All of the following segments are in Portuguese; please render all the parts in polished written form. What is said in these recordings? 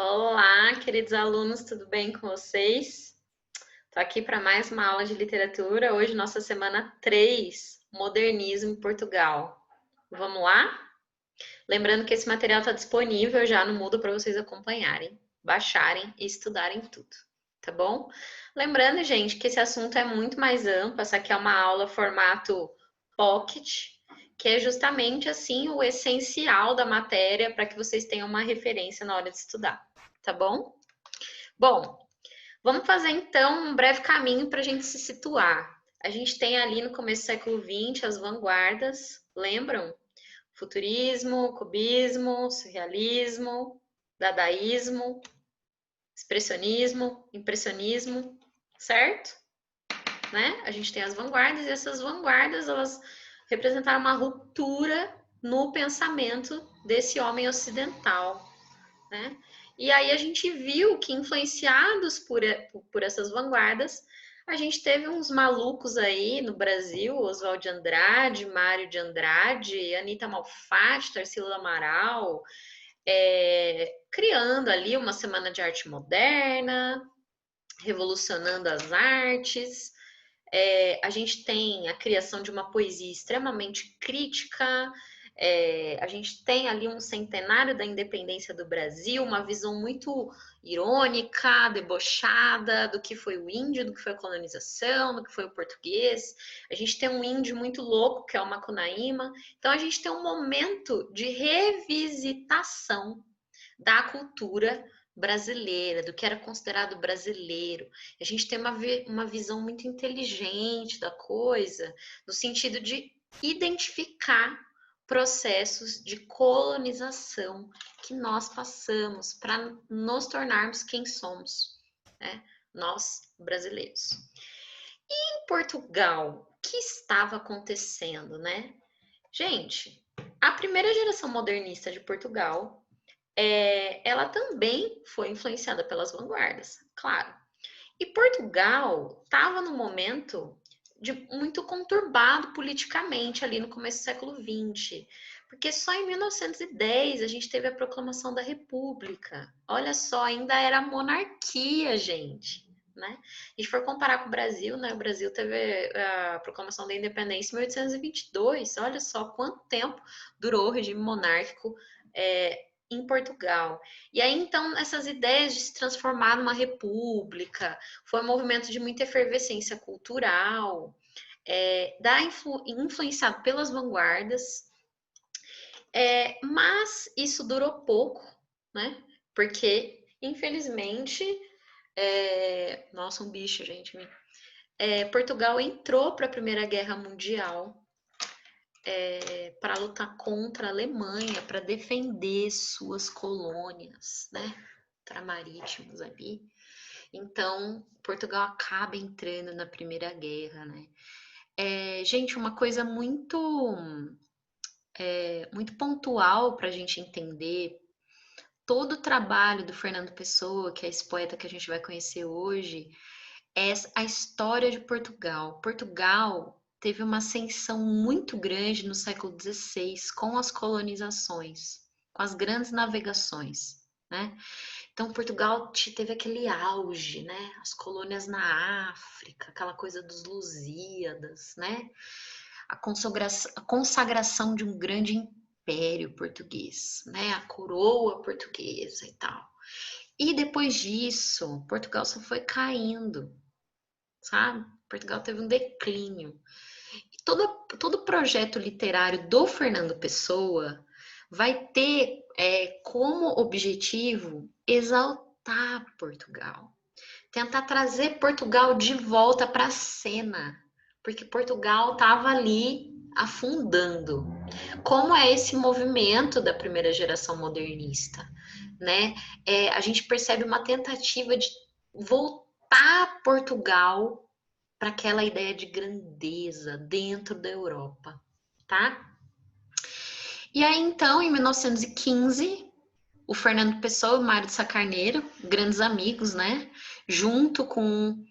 Olá, queridos alunos, tudo bem com vocês? Estou aqui para mais uma aula de literatura. Hoje, nossa semana 3, Modernismo em Portugal. Vamos lá? Lembrando que esse material está disponível já no Moodle para vocês acompanharem, baixarem e estudarem tudo, tá bom? Lembrando, gente, que esse assunto é muito mais amplo. Essa aqui é uma aula formato Pocket, que é justamente assim o essencial da matéria para que vocês tenham uma referência na hora de estudar, tá bom? Bom, vamos fazer então um breve caminho para a gente se situar. A gente tem ali no começo do século XX as vanguardas, lembram? Futurismo, cubismo, surrealismo, dadaísmo, expressionismo, impressionismo, certo? Né? A gente tem as vanguardas e essas vanguardas elas representaram uma ruptura no pensamento desse homem ocidental, né? E aí a gente viu que influenciados por essas vanguardas, a gente teve uns malucos aí no Brasil, Oswald de Andrade, Mário de Andrade, Anita Malfatti, Tarsila Amaral, criando ali uma semana de arte moderna, revolucionando as artes. A gente tem a criação de uma poesia extremamente crítica, a gente tem ali um centenário da independência do Brasil, uma visão muito irônica, debochada do que foi o índio, do que foi a colonização, do que foi o português. A gente tem um índio muito louco, que é o Macunaíma. Então, a gente tem um momento de revisitação da cultura brasileira, do que era considerado brasileiro. A gente tem uma visão muito inteligente da coisa, no sentido de identificar processos de colonização que nós passamos para nos tornarmos quem somos, né? Nós, brasileiros. E em Portugal, o que estava acontecendo, né? Gente, a primeira geração modernista de Portugal ela também foi influenciada pelas vanguardas, claro. E Portugal estava num momento muito conturbado politicamente ali no começo do século XX, porque só em 1910 a gente teve a proclamação da República. Olha só, ainda era monarquia, gente. Né? E se for comparar com o Brasil, né? O Brasil teve a proclamação da independência em 1822. Olha só quanto tempo durou o regime monárquico em Portugal. E aí, então, essas ideias de se transformar numa república, foi um movimento de muita efervescência cultural, influenciado pelas vanguardas, mas isso durou pouco, né? Porque, infelizmente, nossa, um bicho, gente. Portugal entrou para a Primeira Guerra Mundial para lutar contra a Alemanha, para defender suas colônias, né? Ultramarítimas ali. Então, Portugal acaba entrando na Primeira Guerra, né? Gente, uma coisa muito pontual para a gente entender todo o trabalho do Fernando Pessoa, que é esse poeta que a gente vai conhecer hoje, é a história de Portugal. Portugal teve uma ascensão muito grande no século XVI com as colonizações, com as grandes navegações, né? Então, Portugal teve aquele auge, né? As colônias na África, aquela coisa dos Lusíadas, né? A consagração de um grande império português, né? A coroa portuguesa e tal. E depois disso, Portugal só foi caindo, sabe? Portugal teve um declínio. E todo projeto literário do Fernando Pessoa vai ter como objetivo exaltar Portugal, tentar trazer Portugal de volta para a cena, porque Portugal estava ali afundando. Como é esse movimento da primeira geração modernista, né? A gente percebe uma tentativa de voltar Portugal para aquela ideia de grandeza dentro da Europa, tá? E aí, então, em 1915, o Fernando Pessoa e o Mário de Sá Carneiro, grandes amigos, né? Junto com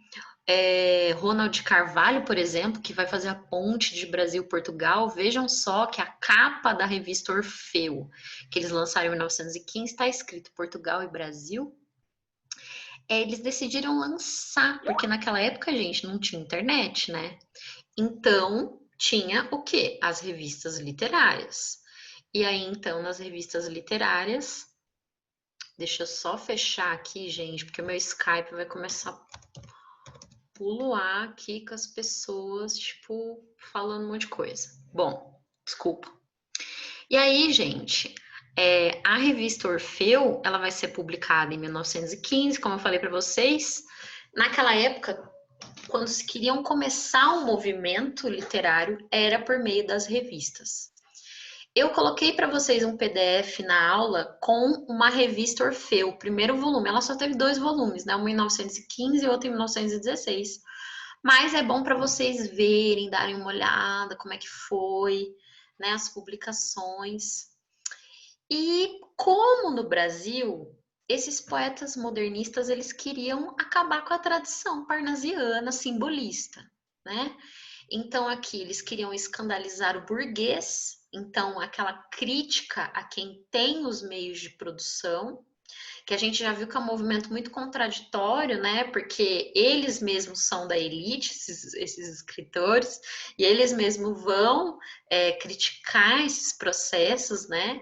Ronald Carvalho, por exemplo, que vai fazer a ponte de Brasil-Portugal. Vejam só que a capa da revista Orfeu, que eles lançaram em 1915, está escrito Portugal e Brasil. Eles decidiram lançar, porque naquela época, gente, não tinha internet, né? Então, tinha o quê? As revistas literárias. E aí, então, nas revistas literárias, deixa eu só fechar aqui, gente, porque o meu Skype vai começar a puluar aqui com as pessoas, tipo, falando um monte de coisa. Bom, desculpa. E aí, gente, a revista Orfeu, ela vai ser publicada em 1915, como eu falei para vocês. Naquela época, quando se queriam começar um movimento literário, era por meio das revistas. Eu coloquei para vocês um PDF na aula com uma revista Orfeu, o primeiro volume. Ela só teve 2 volumes, né? Um em 1915 e outro em 1916. Mas é bom para vocês verem, darem uma olhada, como é que foi, né? As publicações. E como no Brasil, esses poetas modernistas, eles queriam acabar com a tradição parnasiana simbolista, né? Então aqui eles queriam escandalizar o burguês, então aquela crítica a quem tem os meios de produção, que a gente já viu que é um movimento muito contraditório, né? Porque eles mesmos são da elite, esses escritores, e eles mesmos vão criticar esses processos, né?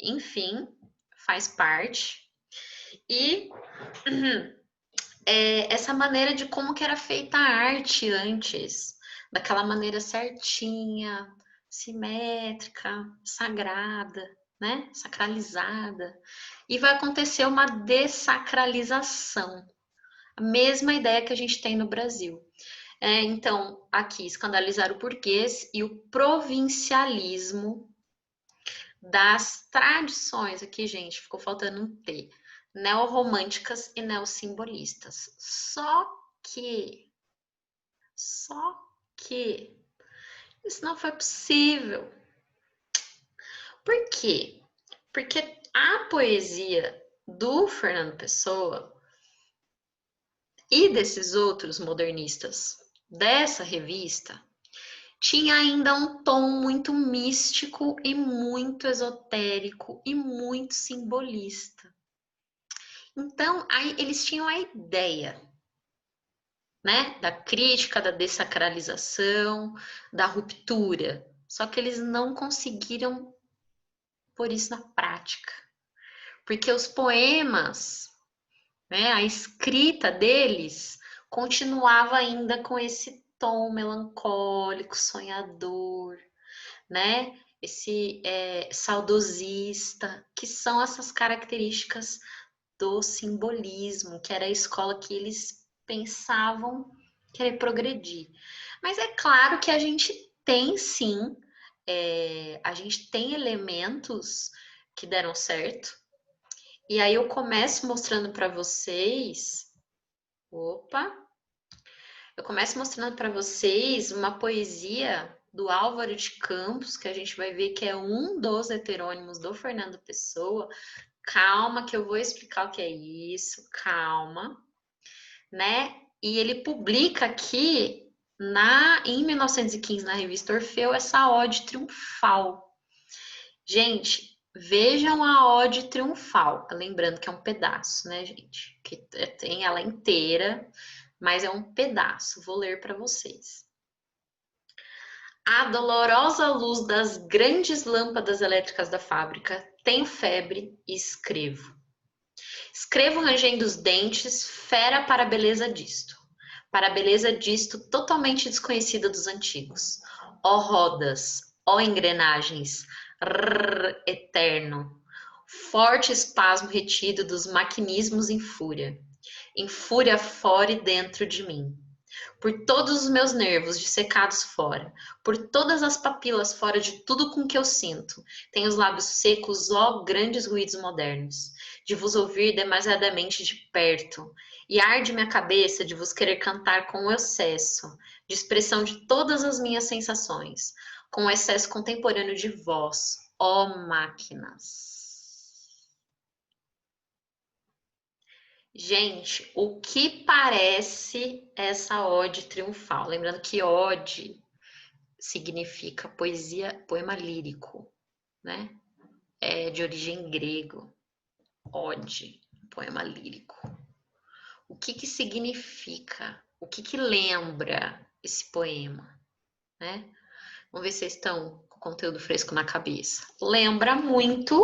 Enfim, faz parte. E essa maneira de como que era feita a arte antes, daquela maneira certinha, simétrica, sagrada, né? Sacralizada. E vai acontecer uma dessacralização. A mesma ideia que a gente tem no Brasil. Então, aqui, escandalizar o burguês e o provincialismo das tradições, aqui, gente, ficou faltando um T, neorromânticas e neossimbolistas. Só que, isso não foi possível. Por quê? Porque a poesia do Fernando Pessoa e desses outros modernistas dessa revista tinha ainda um tom muito místico e muito esotérico e muito simbolista. Então, aí eles tinham a ideia, né, da crítica, da dessacralização, da ruptura. Só que eles não conseguiram pôr isso na prática. Porque os poemas, né, a escrita deles continuava ainda com esse tom melancólico, sonhador, né? Esse saudosista, que são essas características do simbolismo, que era a escola que eles pensavam querer progredir. Mas é claro que a gente tem sim, a gente tem elementos que deram certo. E aí eu começo mostrando para vocês, eu começo mostrando para vocês uma poesia do Álvaro de Campos, que a gente vai ver que é um dos heterônimos do Fernando Pessoa. Calma, que eu vou explicar o que é isso, calma, né? E ele publica aqui em 1915 na revista Orfeu essa Ode Triunfal. Gente, vejam a Ode Triunfal, lembrando que é um pedaço, né, gente? Que tem ela inteira, mas é um pedaço. Vou ler para vocês. A dolorosa luz das grandes lâmpadas elétricas da fábrica, tenho febre e escrevo. Escrevo rangendo os dentes, fera para a beleza disto. Para a beleza disto totalmente desconhecida dos antigos. Ó rodas, ó engrenagens, rrr, eterno. Forte espasmo retido dos maquinismos em fúria fora e dentro de mim. Por todos os meus nervos dissecados fora, por todas as papilas fora de tudo com que eu sinto, tenho os lábios secos, ó grandes ruídos modernos, de vos ouvir demasiadamente de perto, e arde minha cabeça de vos querer cantar com o excesso, de expressão de todas as minhas sensações, com o excesso contemporâneo de vós, ó máquinas. Gente, o que parece essa ode triunfal? Lembrando que ode significa poesia, poema lírico, né? É de origem grego. Ode, poema lírico. O que que significa? O que que lembra esse poema, né? Vamos ver se vocês estão com o conteúdo fresco na cabeça. Lembra muito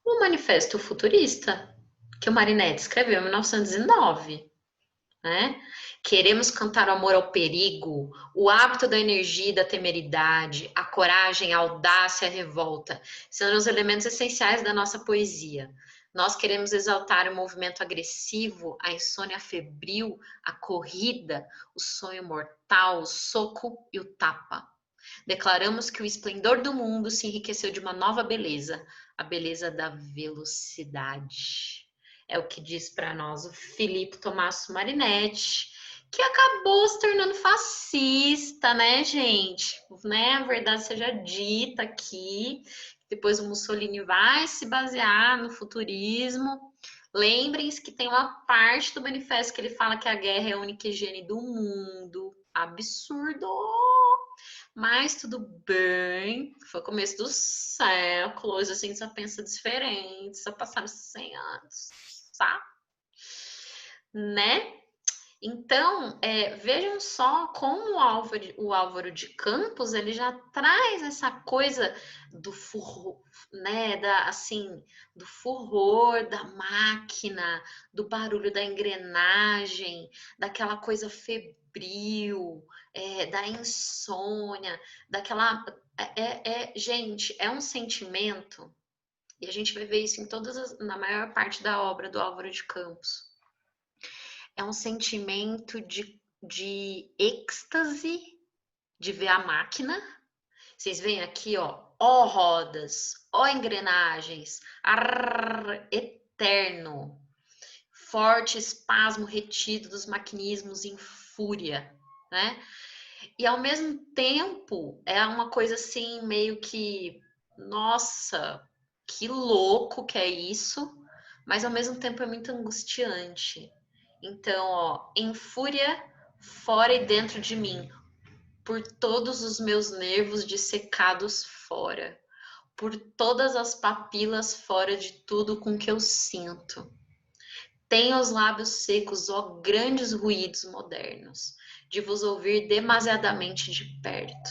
o Manifesto Futurista, que o Marinetti escreveu em 1909, né? Queremos cantar o amor ao perigo, o hábito da energia e da temeridade, a coragem, a audácia, a revolta, são os elementos essenciais da nossa poesia. Nós queremos exaltar o movimento agressivo, a insônia febril, a corrida, o sonho mortal, o soco e o tapa. Declaramos que o esplendor do mundo se enriqueceu de uma nova beleza, a beleza da velocidade. É o que diz para nós o Filippo Tommaso Marinetti, que acabou se tornando fascista, né, gente? Né? A verdade seja dita aqui. Depois o Mussolini vai se basear no futurismo. Lembrem-se que tem uma parte do manifesto que ele fala que a guerra é a única higiene do mundo. Absurdo! Mas tudo bem, foi o começo do século, hoje a gente já pensa diferente, só passaram 100 anos, tá? Né? Então, vejam só como o Álvaro de Campos ele já traz essa coisa do furor, né, assim, do furor da máquina, do barulho da engrenagem, daquela coisa febril, da insônia, daquela, gente, é um sentimento e a gente vai ver isso na maior parte da obra do Álvaro de Campos. É um sentimento de êxtase de ver a máquina. Vocês veem aqui, ó rodas, ó engrenagens, eterno, forte espasmo retido dos maquinismos em fúria, né? E ao mesmo tempo é uma coisa assim meio que, nossa, que louco que é isso, mas ao mesmo tempo é muito angustiante. Então, ó, em fúria fora e dentro de mim, por todos os meus nervos dissecados fora, por todas as papilas fora de tudo com que eu sinto. Tenho os lábios secos, ó grandes ruídos modernos, de vos ouvir demasiadamente de perto.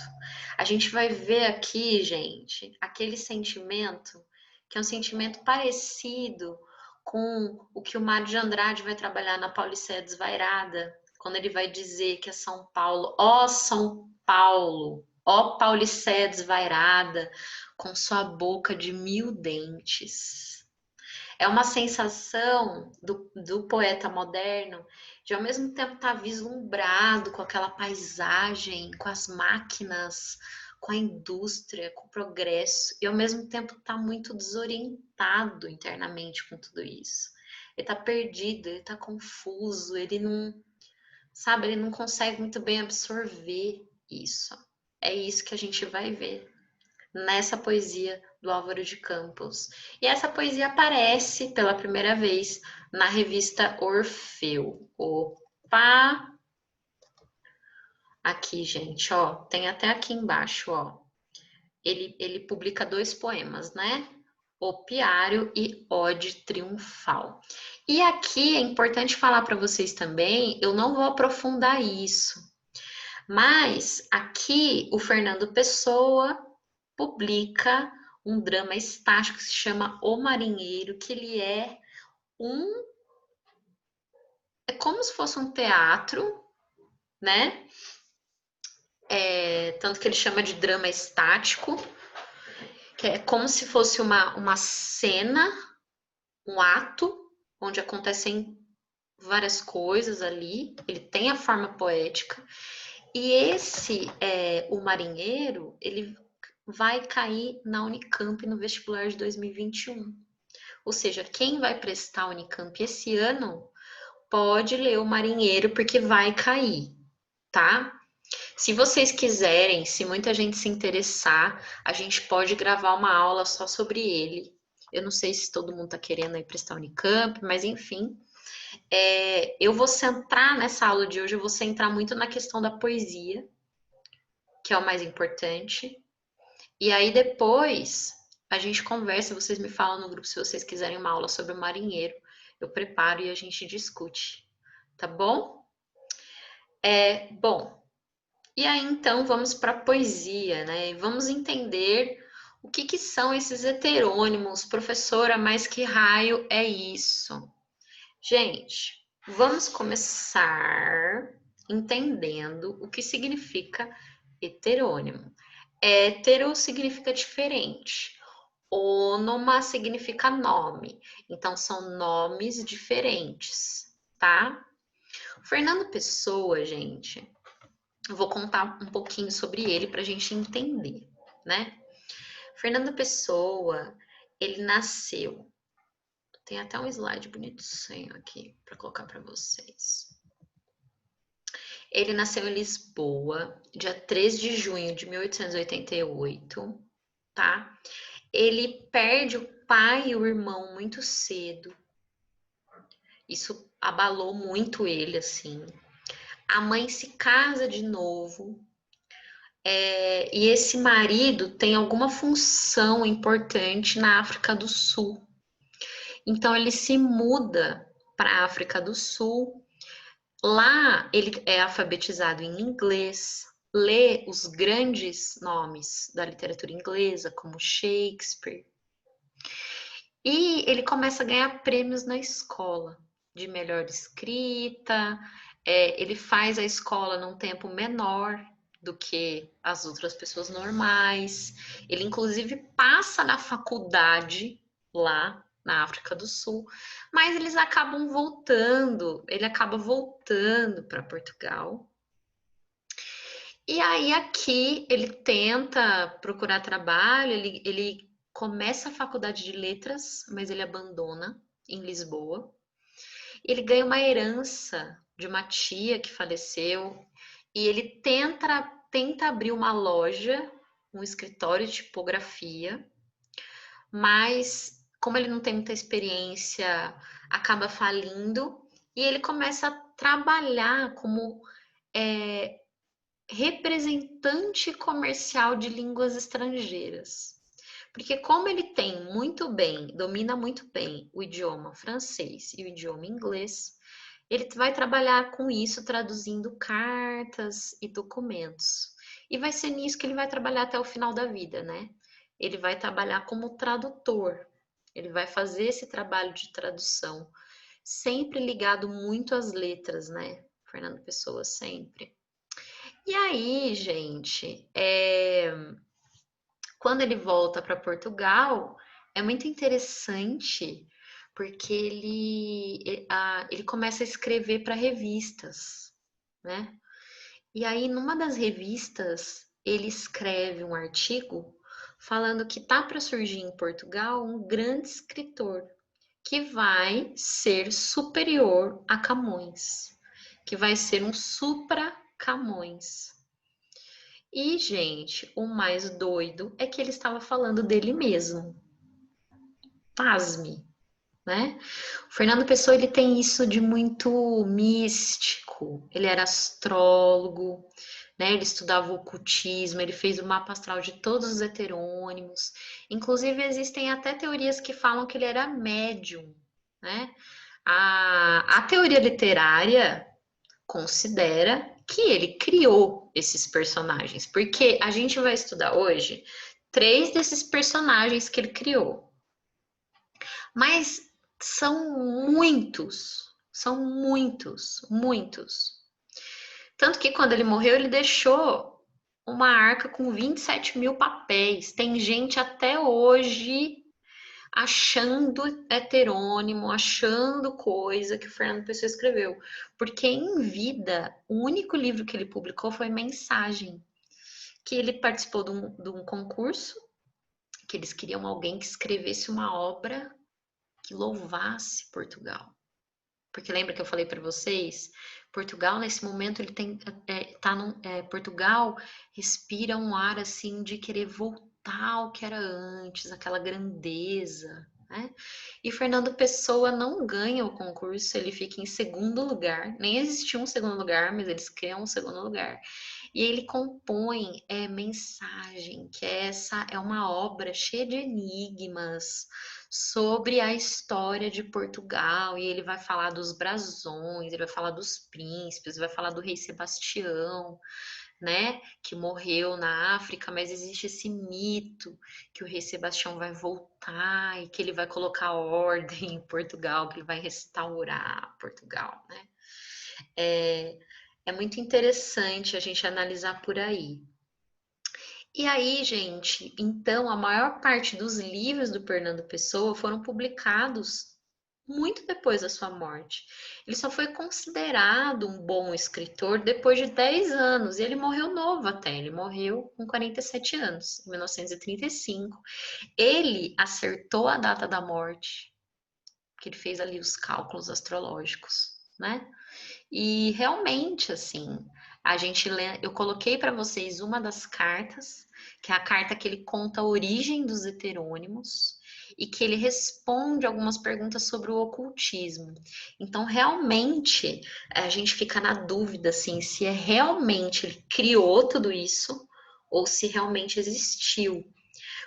A gente vai ver aqui, gente, aquele sentimento que é um sentimento parecido com o que o Mário de Andrade vai trabalhar na Paulicéia Desvairada, quando ele vai dizer que é São Paulo, ó São Paulo, ó Paulicéia Desvairada, com sua boca de 1000 dentes. É uma sensação do poeta moderno de ao mesmo tempo estar vislumbrado com aquela paisagem, com as máquinas, com a indústria, com o progresso, e ao mesmo tempo estar muito desorientado internamente com tudo isso. Ele está perdido, ele está confuso, ele não, sabe, ele não consegue muito bem absorver isso. É isso que a gente vai ver nessa poesia do Álvaro de Campos. E essa poesia aparece pela primeira vez na revista Orfeu. Opa! Aqui, gente, ó, tem até aqui embaixo, ó. Ele publica 2 poemas, né? Opiário e Ode Triunfal. E aqui é importante falar para vocês também, eu não vou aprofundar isso, mas aqui o Fernando Pessoa publica um drama estático que se chama O Marinheiro, que ele é como se fosse um teatro, né? Tanto que ele chama de drama estático, que é como se fosse uma cena, um ato, onde acontecem várias coisas ali, ele tem a forma poética, e o Marinheiro, ele vai cair na Unicamp no vestibular de 2021. Ou seja, quem vai prestar a Unicamp esse ano pode ler o Marinheiro porque vai cair, tá? Se vocês quiserem, se muita gente se interessar, a gente pode gravar uma aula só sobre ele. Eu não sei se todo mundo está querendo ir prestar Unicamp, mas enfim, Eu vou centrar nessa aula de hoje, eu vou centrar muito na questão da poesia, que é o mais importante. E aí depois a gente conversa, vocês me falam no grupo se vocês quiserem uma aula sobre o marinheiro. Eu preparo e a gente discute, tá bom? Bom, e aí então vamos para a poesia, né? E vamos entender o que são esses heterônimos. Professora, mas que raio é isso? Gente, vamos começar entendendo o que significa heterônimo. Hétero significa diferente. Ônoma significa nome. Então, são nomes diferentes, tá? Fernando Pessoa, gente, eu vou contar um pouquinho sobre ele para a gente entender, né? Fernando Pessoa, ele nasceu. Tem até um slide bonitinho aqui para colocar para vocês. Ele nasceu em Lisboa, dia 3 de junho de 1888, tá? Ele perde o pai e o irmão muito cedo. Isso abalou muito ele, assim. A mãe se casa de novo. E esse marido tem alguma função importante na África do Sul. Então ele se muda para a África do Sul. Lá ele é alfabetizado em inglês, lê os grandes nomes da literatura inglesa, como Shakespeare. E ele começa a ganhar prêmios na escola, de melhor escrita. Ele faz a escola num tempo menor do que as outras pessoas normais. Ele, inclusive, passa na faculdade lá na África do Sul, mas eles acabam voltando, ele acaba voltando para Portugal. E aí aqui ele tenta procurar trabalho, ele começa a faculdade de letras, mas ele abandona em Lisboa. Ele ganha uma herança de uma tia que faleceu e ele tenta abrir uma loja, um escritório de tipografia, mas como ele não tem muita experiência, acaba falindo e ele começa a trabalhar como representante comercial de línguas estrangeiras. Porque como ele domina muito bem o idioma francês e o idioma inglês, ele vai trabalhar com isso traduzindo cartas e documentos. E vai ser nisso que ele vai trabalhar até o final da vida, né? Ele vai trabalhar como tradutor. Ele vai fazer esse trabalho de tradução, sempre ligado muito às letras, né? Fernando Pessoa, sempre. E aí, gente, quando ele volta para Portugal, é muito interessante porque ele começa a escrever para revistas, né? E aí, numa das revistas, ele escreve um artigo falando que tá para surgir em Portugal um grande escritor que vai ser superior a Camões, que vai ser um supra Camões. E, gente, o mais doido é que ele estava falando dele mesmo. Pasme, né? O Fernando Pessoa, ele tem isso de muito místico. Ele era astrólogo, né? Ele estudava o ocultismo, ele fez o mapa astral de todos os heterônimos. Inclusive, existem até teorias que falam que ele era médium, né? A teoria literária considera que ele criou esses personagens, porque a gente vai estudar hoje 3 desses personagens que ele criou. Mas são muitos. Tanto que quando ele morreu, ele deixou uma arca com 27 mil papéis. Tem gente até hoje achando heterônimo, achando coisa que o Fernando Pessoa escreveu. Porque em vida, o único livro que ele publicou foi Mensagem, que ele participou de um concurso, que eles queriam alguém que escrevesse uma obra que louvasse Portugal. Porque lembra que eu falei para vocês? Portugal, nesse momento, ele Portugal respira um ar assim de querer voltar ao que era antes, aquela grandeza, né? E Fernando Pessoa não ganha o concurso, ele fica em segundo lugar. Nem existiu um segundo lugar, mas eles criam um segundo lugar. E ele compõe mensagem, que essa é uma obra cheia de enigmas sobre a história de Portugal. E ele vai falar dos brasões, ele vai falar dos príncipes, vai falar do rei Sebastião, né, que morreu na África, mas existe esse mito que o rei Sebastião vai voltar e que ele vai colocar ordem em Portugal, que ele vai restaurar Portugal, né? É muito interessante a gente analisar por aí. E aí, gente, então a maior parte dos livros do Fernando Pessoa foram publicados muito depois da sua morte. Ele só foi considerado um bom escritor depois de 10 anos, e ele morreu novo até, ele morreu com 47 anos, em 1935. Ele acertou a data da morte, porque ele fez ali os cálculos astrológicos, né? E realmente, assim, eu coloquei para vocês uma das cartas, que é a carta que ele conta a origem dos heterônimos e que ele responde algumas perguntas sobre o ocultismo. Então, realmente, a gente fica na dúvida, assim, se é realmente ele criou tudo isso ou se realmente existiu.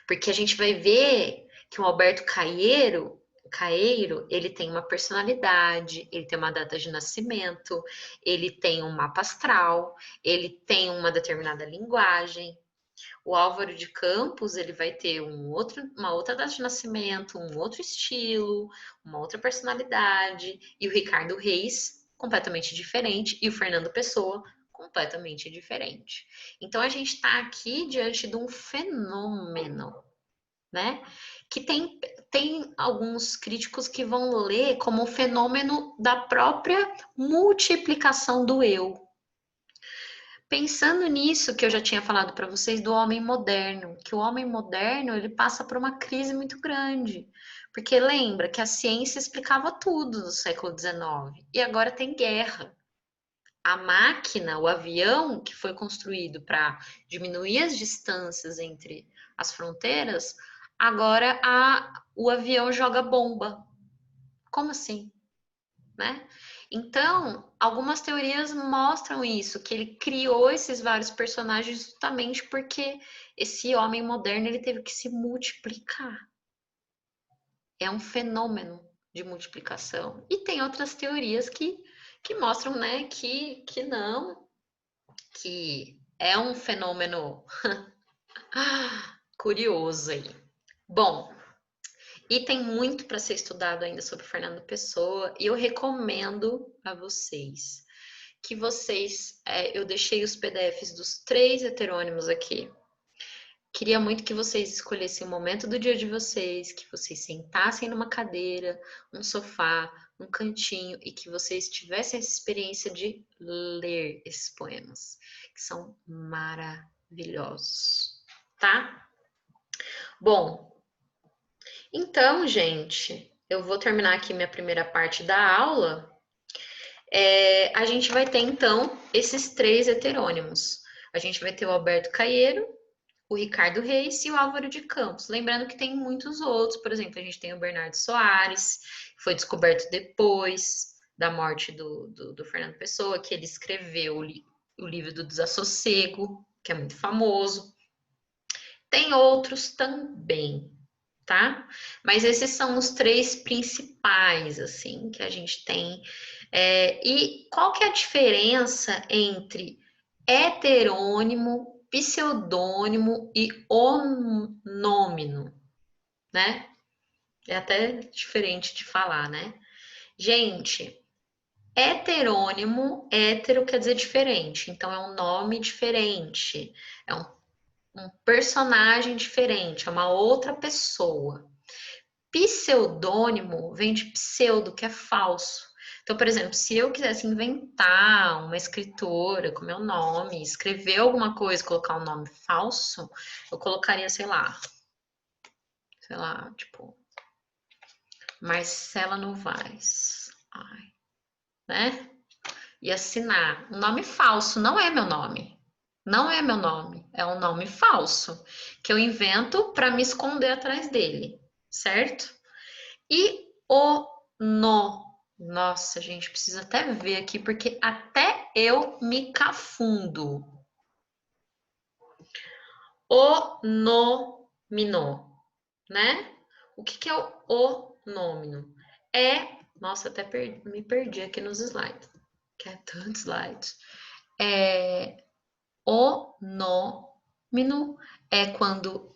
Porque a gente vai ver que o Alberto Caeiro, ele tem uma personalidade, ele tem uma data de nascimento, ele tem um mapa astral, ele tem uma determinada linguagem. O Álvaro de Campos, ele vai ter uma outra data de nascimento, um outro estilo, uma outra personalidade, e o Ricardo Reis, completamente diferente, e o Fernando Pessoa, completamente diferente. Então a gente está aqui diante de um fenômeno, né? Que tem alguns críticos que vão ler como um fenômeno da própria multiplicação do eu. Pensando nisso que eu já tinha falado para vocês do homem moderno, que o homem moderno ele passa por uma crise muito grande, porque lembra que a ciência explicava tudo no século XIX e agora tem guerra. A máquina, o avião que foi construído para diminuir as distâncias entre as fronteiras, agora o avião joga bomba. Como assim? Né? Então, algumas teorias mostram isso, que ele criou esses vários personagens justamente porque esse homem moderno ele teve que se multiplicar. É um fenômeno de multiplicação. E tem outras teorias que mostram, né, que não, que é um fenômeno curioso aí. Bom, e tem muito para ser estudado ainda sobre Fernando Pessoa, e eu recomendo a vocês que eu deixei os PDFs dos 3 heterônimos aqui. Queria muito que vocês escolhessem o momento do dia de vocês, que vocês sentassem numa cadeira, um sofá, um cantinho e que vocês tivessem essa experiência de ler esses poemas, que são maravilhosos, tá? Bom, então, gente, eu vou terminar aqui minha primeira parte da aula. A gente vai ter, então, esses 3 heterônimos. A gente vai ter o Alberto Caeiro, o Ricardo Reis e o Álvaro de Campos. Lembrando que tem muitos outros, por exemplo, a gente tem o Bernardo Soares, que foi descoberto depois da morte do Fernando Pessoa, que ele escreveu o livro do Desassossego, que é muito famoso. Tem outros também, tá? Mas esses são os 3 principais, assim, que a gente tem. E qual que é a diferença entre heterônimo, pseudônimo e onômino, né? É até diferente de falar, né? Gente, hétero quer dizer diferente, então é um nome diferente, é um personagem diferente, é uma outra pessoa. Pseudônimo vem de pseudo, que é falso. Então, por exemplo, se eu quisesse inventar uma escritora com meu nome, escrever alguma coisa, colocar um nome falso, eu colocaria, sei lá, tipo, Marcela Novaes, né? E assinar. Um nome falso, não é meu nome. Não é meu nome, é um nome falso que eu invento para me esconder atrás dele, certo? E o no. Nossa, gente, precisa até ver aqui, porque até eu me cafundo. Onômino, né? O que que é o onômino? Nossa, até me perdi aqui nos slides, que é tantos slides. Onômino é quando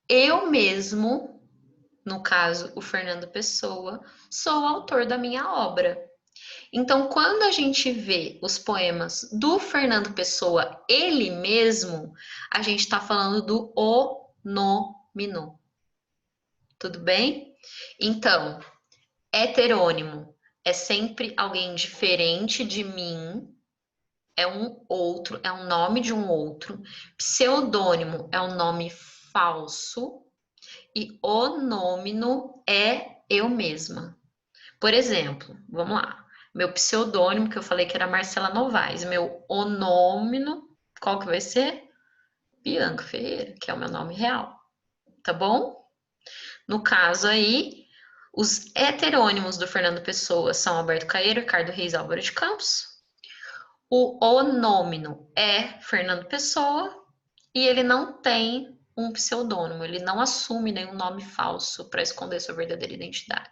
eu mesmo, no caso o Fernando Pessoa, sou o autor da minha obra. Então, quando a gente vê os poemas do Fernando Pessoa, ele mesmo, a gente está falando do onômino. Tudo bem? Então, heterônimo é sempre alguém diferente de mim, é um outro, é um nome de um outro. Pseudônimo é um nome falso. E onômino é eu mesma. Por exemplo, vamos lá. Meu pseudônimo, que eu falei que era Marcela Novaes. Meu onômino, qual que vai ser? Bianca Ferreira, que é o meu nome real. Tá bom? No caso aí, os heterônimos do Fernando Pessoa são Alberto Caeiro, Ricardo Reis, Álvaro de Campos. O onômino é Fernando Pessoa e ele não tem um pseudônimo, ele não assume nenhum nome falso para esconder sua verdadeira identidade.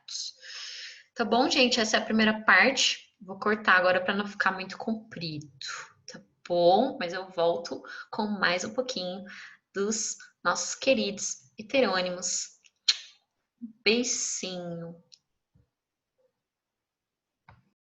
Tá bom, gente? Essa é a primeira parte. Vou cortar agora para não ficar muito comprido. Tá bom? Mas eu volto com mais um pouquinho dos nossos queridos heterônimos. Beicinho.